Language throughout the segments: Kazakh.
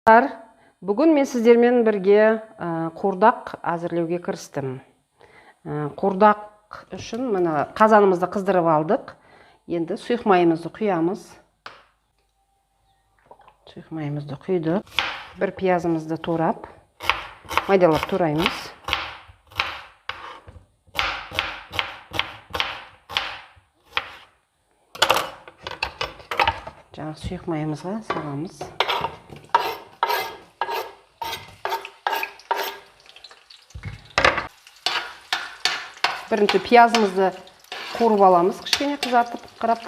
Бүгін мен сіздермен бірге қуырдақ әзірлеуге кірістім. Қуырдақ үшін мына қазанымызды қыздырып алдық. Енді сұйық майымызды құямыз. Сұйық майымызды құйдық. Бір пиязымызды турап, майдалап тураймыз. Жаңағы сұйық майымызға саламыз. Бірінші пиязымызды қуырып аламыз, кішкене қызартып, қырап.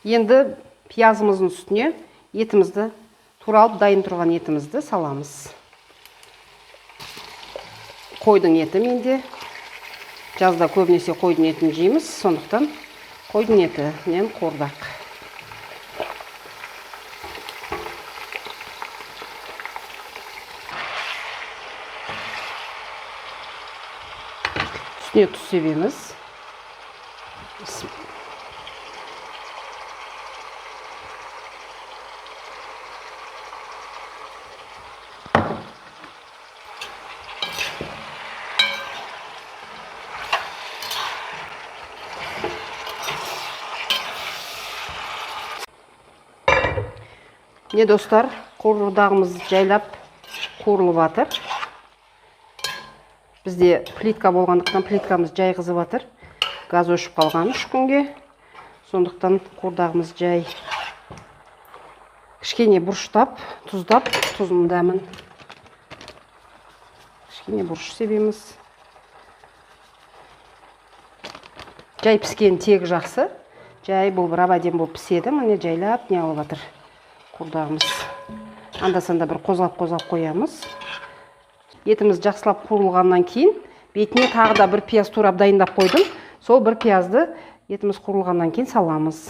Енді пиязымыздың үстіне етімізді, туралып дайын тұрған етімізді саламыз. Қойдың еті менде. Жазда көбінесе қойдың етін жейміз, сондықтан қойдың еті мен қуырдақ. Üstüne tuz себеміз. Не достар, қуырдағымыз жайлап қуырылып жатыр. Бізде плитка болғандықтан плиткамыз жай қызып жатыр. Газ өшіп қалған 3 күнге. Сондықтан қуырдағымыз жай кішкене бұрыштап, тұздап, тұзын дәмін. Кішкене бұрыш себеміз. Жай піскен тегі жақсы. Жай бұл бір абаден болып піседі. Міне жайлап не алып жатыр. Қуырдағымыз. Анда-санда бір қозғап қоямыз. Етіміз жақсылап қуырылғаннан кейін бетіне тағы да бір пияз турап дайындап қойдым. Сол бір пиязды етіміз қуырылғаннан кейін саламыз.